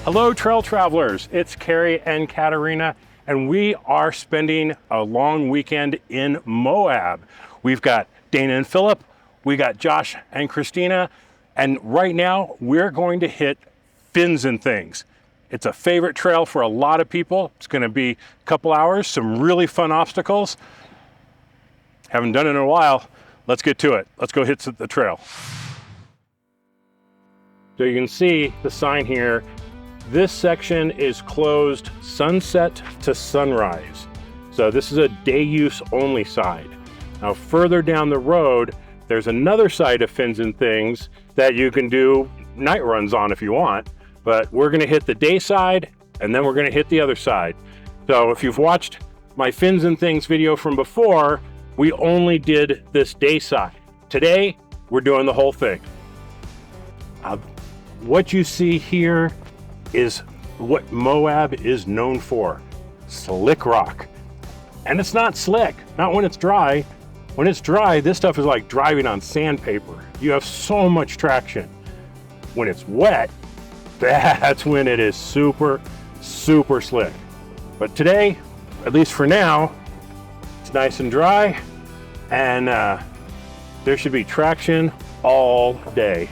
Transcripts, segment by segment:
Hello, trail travelers. It's Carrie and Katarina, and we are spending a long weekend in Moab. We've got Dana and Philip, we got Josh and Christina, and right now we're going to hit Fins and Things. It's a favorite trail for a lot of people. It's going to be a couple hours, some really fun obstacles. Haven't done it in a while. Let's get to it. Let's go hit the trail. So you can see the sign here. This section is closed sunset to sunrise. So this is a day use only side. Now further down the road, there's another side of Fins and Things that you can do night runs on if you want, but we're gonna hit the day side and then we're gonna hit the other side. So if you've watched my Fins and Things video from before, we only did this day side. Today, we're doing the whole thing. What you see here is what Moab is known for, Slickrock. And it's not slick, not when it's dry. When it's dry, this stuff is like driving on sandpaper. You have so much traction. When it's wet, that's when it is super, super slick. But today, at least for now, it's nice and dry, and there should be traction all day.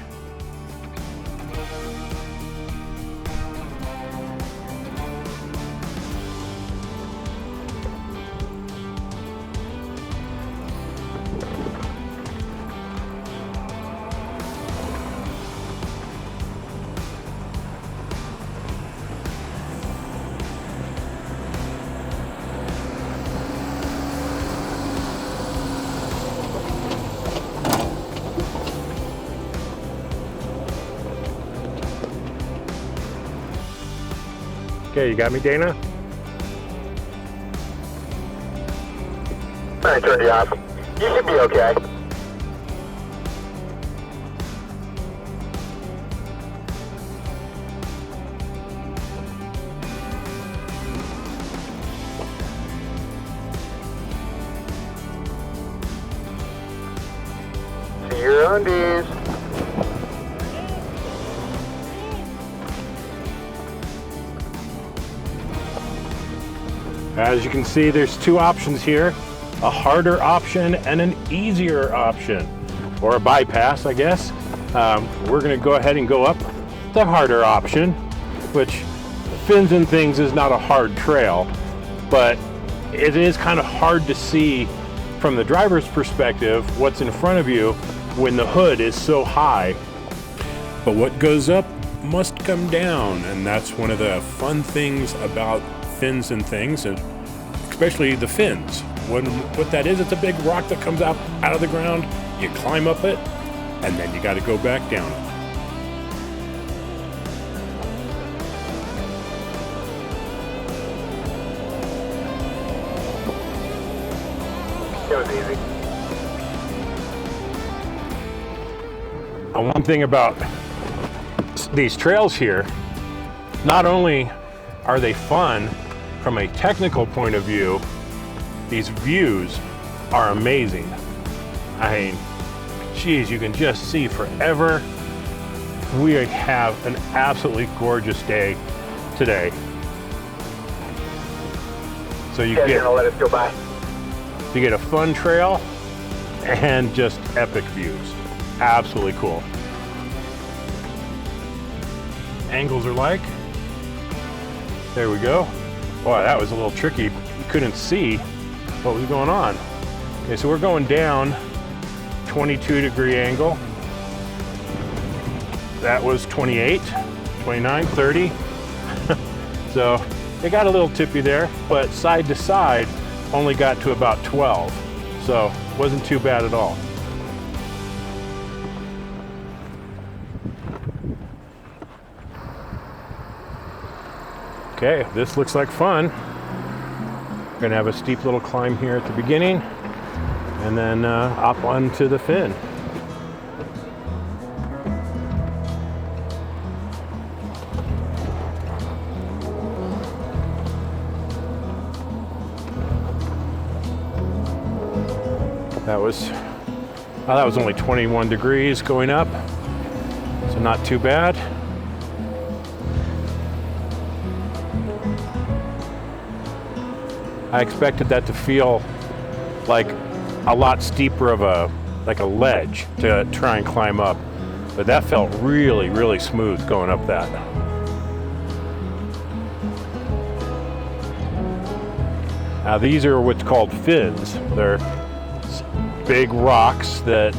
Okay, you got me, Dana? I turned you off. You should be okay. See your undies. As you can see, there's two options here, a harder option and an easier option, or a bypass, I guess. We're gonna go ahead and go up the harder option, which Fins and Things is not a hard trail, but it is kind of hard to see from the driver's perspective what's in front of you when the hood is so high. But what goes up must come down, and that's one of the fun things about Fins and Things, and especially the fins. What that is, it's a big rock that comes out of the ground. You climb up it, and then you got to go back down. It was easy. One thing about these trails here, not only are they fun from a technical point of view, these views are amazing. I mean, geez, you can just see forever. We have an absolutely gorgeous day today. So you Gonna let us go by. get a fun trail and just epic views. Absolutely cool. Angles are like, there we go. Boy, that was a little tricky. You couldn't see what was going on. Okay, so we're going down 22-degree angle. That was 28, 29, 30. So it got a little tippy there, but side to side only got to about 12. So wasn't too bad at all. Okay, this looks like fun. We're gonna have a steep little climb here at the beginning and then up onto the fin. That was only 21 degrees going up, so not too bad. I expected that to feel like a lot steeper of a ledge to try and climb up, but that felt really, really smooth going up that. Now these are what's called fins. They're big rocks that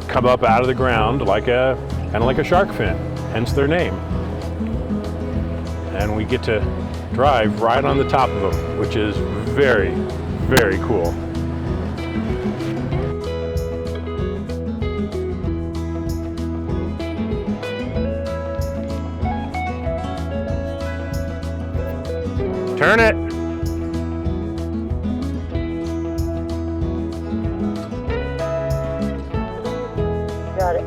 come up out of the ground kind of like a shark fin, hence their name. And we get to drive right on the top of them, which is very, very cool. Turn it. Got it.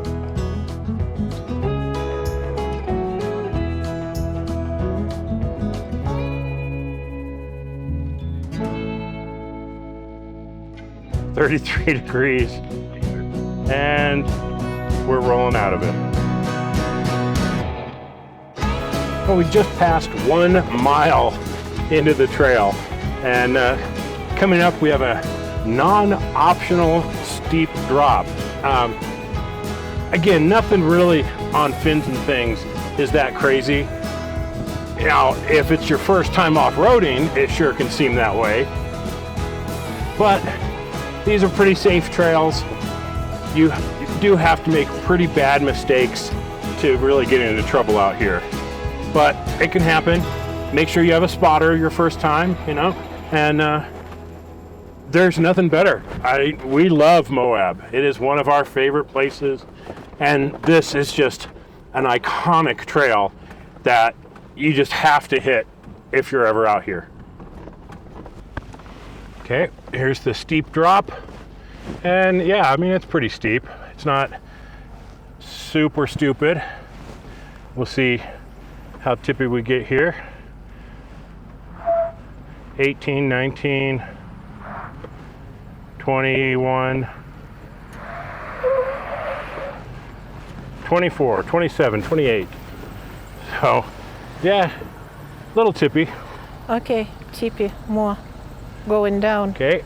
"33 degrees, and we're rolling out of it. Well, we just passed 1 mile into the trail, and coming up we have a non-optional steep drop. Again, nothing really on Fins and Things is that crazy. Now, if it's your first time off-roading, it sure can seem that way. But these are pretty safe trails. You do have to make pretty bad mistakes to really get into trouble out here. But it can happen. Make sure you have a spotter your first time, and there's nothing better. We love Moab. It is one of our favorite places, and this is just an iconic trail that you just have to hit if you're ever out here. Okay, here's the steep drop, and yeah, I mean, it's pretty steep. It's not super stupid. We'll see how tippy we get here. 18, 19, 21, 24, 27, 28. So, yeah, a little tippy. Okay, tippy, more. Going down. Okay.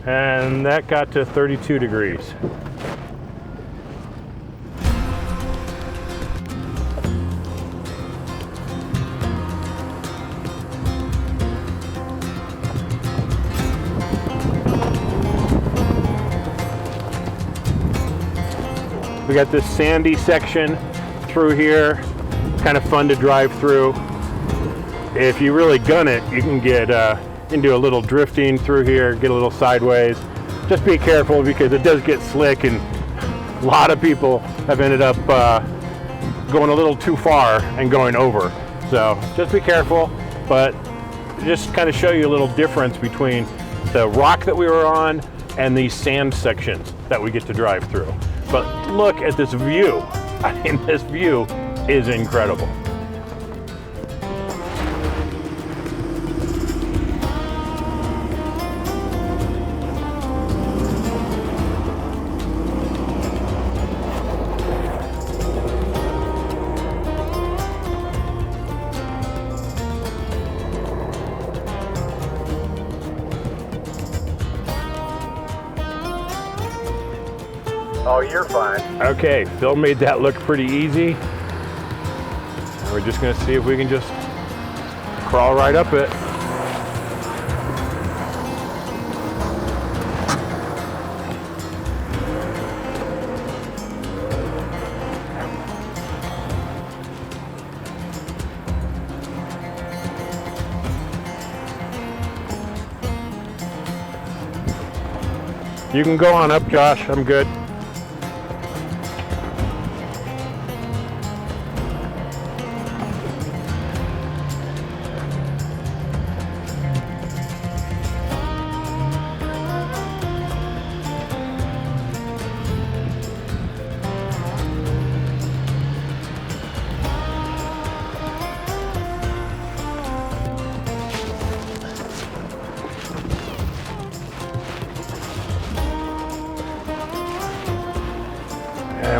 And that got to 32 degrees. We got this sandy section through here, kind of fun to drive through. If you really gun it, you can get into a little drifting through here, get a little sideways. Just be careful because it does get slick, and a lot of people have ended up going a little too far and going over. So just be careful, but just kind of show you a little difference between the rock that we were on and these sand sections that we get to drive through. But look at this view. I mean, this view is incredible. Oh, you're fine. Okay, Phil made that look pretty easy. And we're just gonna see if we can just crawl right up it. You can go on up, Josh. I'm good.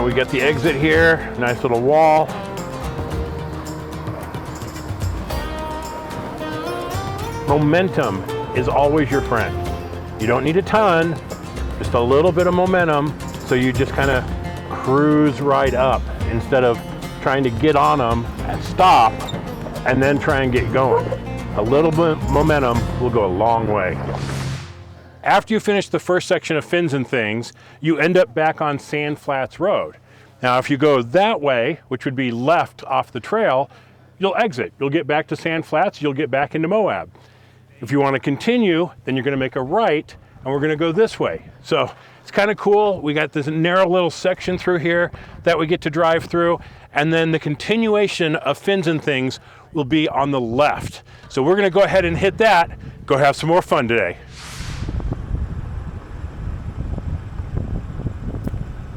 we got the exit here, nice little wall. Momentum is always your friend. You don't need a ton, just a little bit of momentum, so you just kind of cruise right up instead of trying to get on them and stop and then try and get going. A little bit of momentum will go a long way. After you finish the first section of Fins and Things, you end up back on Sand Flats Road. Now, if you go that way, which would be left off the trail, you'll exit. You'll get back to Sand Flats, you'll get back into Moab. If you want to continue, then you're going to make a right, and we're going to go this way. So it's kind of cool. We got this narrow little section through here that we get to drive through, and then the continuation of Fins and Things will be on the left. So we're going to go ahead and hit that, go have some more fun today.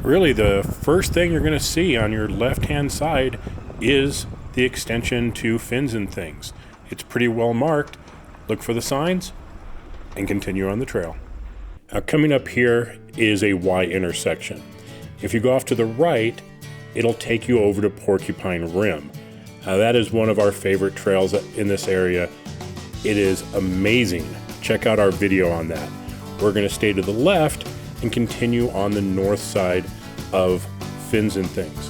Really, the first thing you're going to see on your left-hand side is the extension to Fins and Things. It's pretty well marked. Look for the signs and continue on the trail. Now, coming up here is a Y intersection. If you go off to the right, it'll take you over to Porcupine Rim. Now, that is one of our favorite trails in this area. It is amazing. Check out our video on that. We're going to stay to the left and continue on the north side of Fins and Things.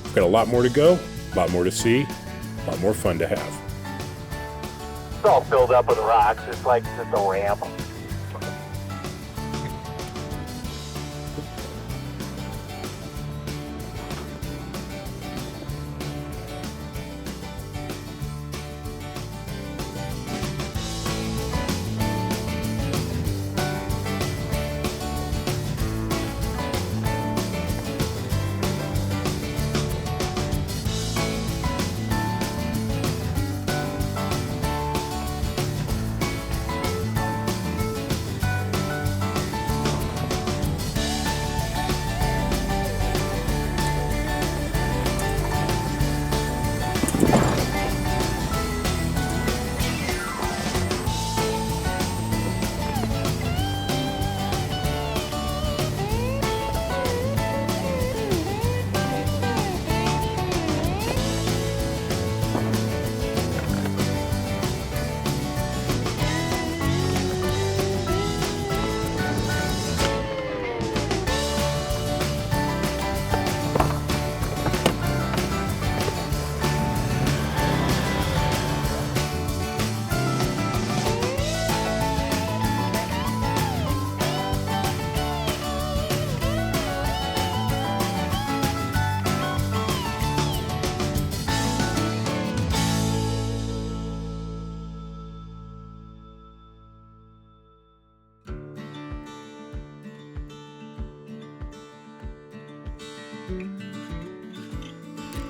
We've got a lot more to go, a lot more to see, a lot more fun to have. It's all filled up with rocks. It's like just a ramp.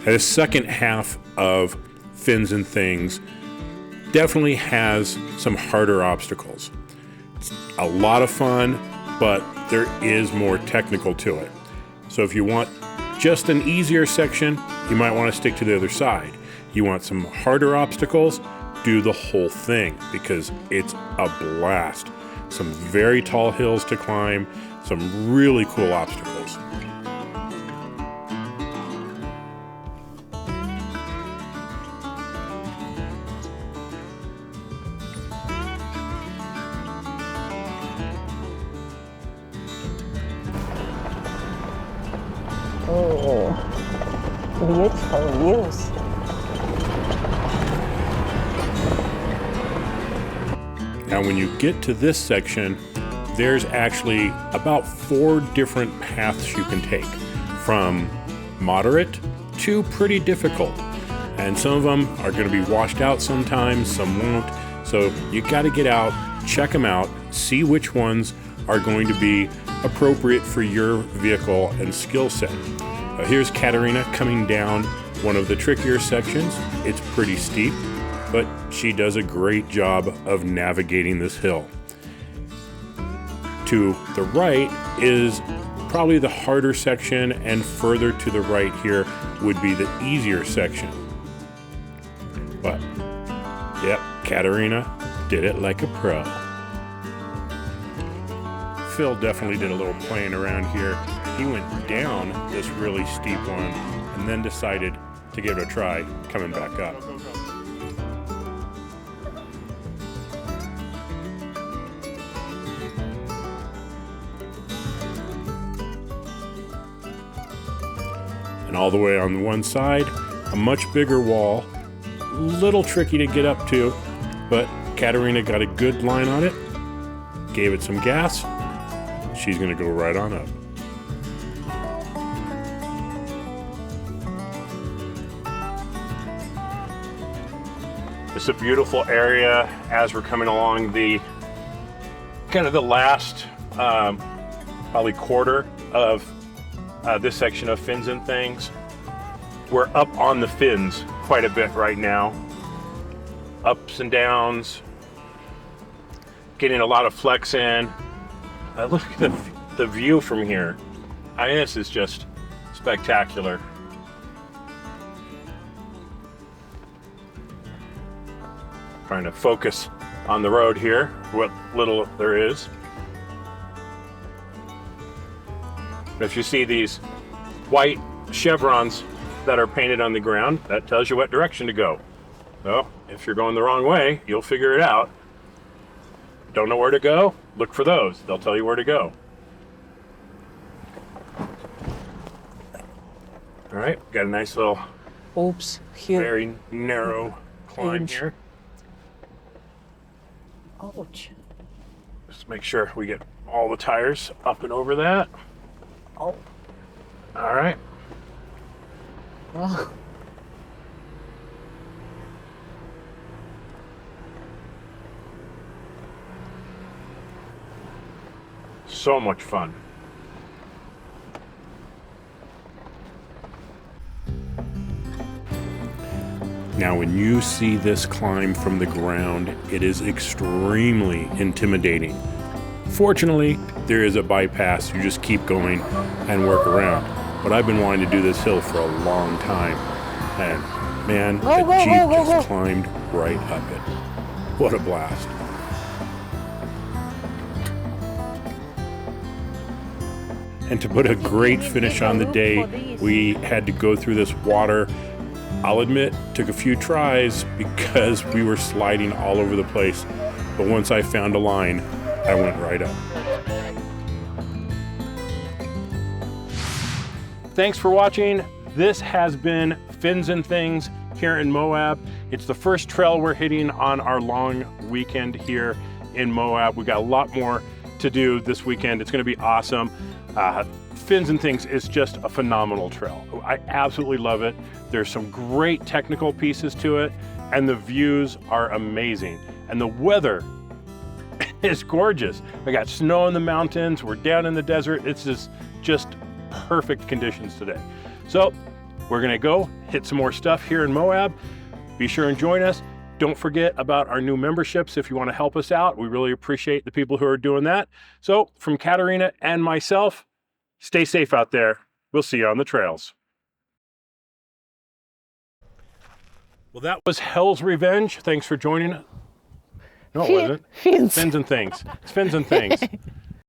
The second half of Fins and Things definitely has some harder obstacles. It's a lot of fun, but there is more technical to it. So if you want just an easier section, you might want to stick to the other side. You want some harder obstacles, do the whole thing because it's a blast. Some very tall hills to climb, some really cool obstacles. Oh, beautiful views. Now when you get to this section, there's actually about 4 different paths you can take, from moderate to pretty difficult. And some of them are going to be washed out sometimes, some won't. So you got to get out, check them out, see which ones are going to be appropriate for your vehicle and skill set. Here's Katerina coming down one of the trickier sections. It's pretty steep, but she does a great job of navigating this hill. To the right is probably the harder section, and further to the right here would be the easier section. But, yep, Katerina did it like a pro. Phil definitely did a little playing around here. he went down this really steep one and then decided to give it a try coming back up. And all the way on one side, a much bigger wall, little tricky to get up to, but Katerina got a good line on it, gave it some gas. She's gonna go right on up. It's a beautiful area as we're coming along the kind of the last probably quarter of this section of Fins and Things. We're up on the fins quite a bit right now. Ups and downs, getting a lot of flex in. Look at the view from here. I mean, this is just spectacular. Trying to focus on the road here, what little there is. If you see these white chevrons that are painted on the ground, that tells you what direction to go. So if you're going the wrong way, you'll figure it out. Don't know where to go? Look for those. They'll tell you where to go. All right, got a nice little, Oops, here. very narrow climb Inch. here. Ouch. Just make sure we get all the tires up and over that. Oh. All right. Wow. So much fun. Now, when you see this climb from the ground, it is extremely intimidating. Fortunately, there is a bypass. You just keep going and work around. But I've been wanting to do this hill for a long time. And man, the Jeep just climbed right up it. What a blast. And to put a great finish on the day, we had to go through this water. I'll admit, took a few tries because we were sliding all over the place. But once I found a line, I went right up. Thanks for watching. This has been Fins and Things here in Moab. It's the first trail we're hitting on our long weekend here in Moab. We got a lot more to do this weekend. It's gonna be awesome. Fins and Things is just a phenomenal trail. I absolutely love it. There's some great technical pieces to it, and the views are amazing. And the weather is gorgeous. We got snow in the mountains, we're down in the desert. It's just perfect conditions today. So we're gonna go hit some more stuff here in Moab. Be sure and join us. Don't forget about our new memberships if you want to help us out. We really appreciate the people who are doing that. So from Katerina and myself, stay safe out there. We'll see you on the trails. Well, that was Hell's Revenge. Thanks for joining us. No, it wasn't. Fins. Fins and Things. It's Fins and Things.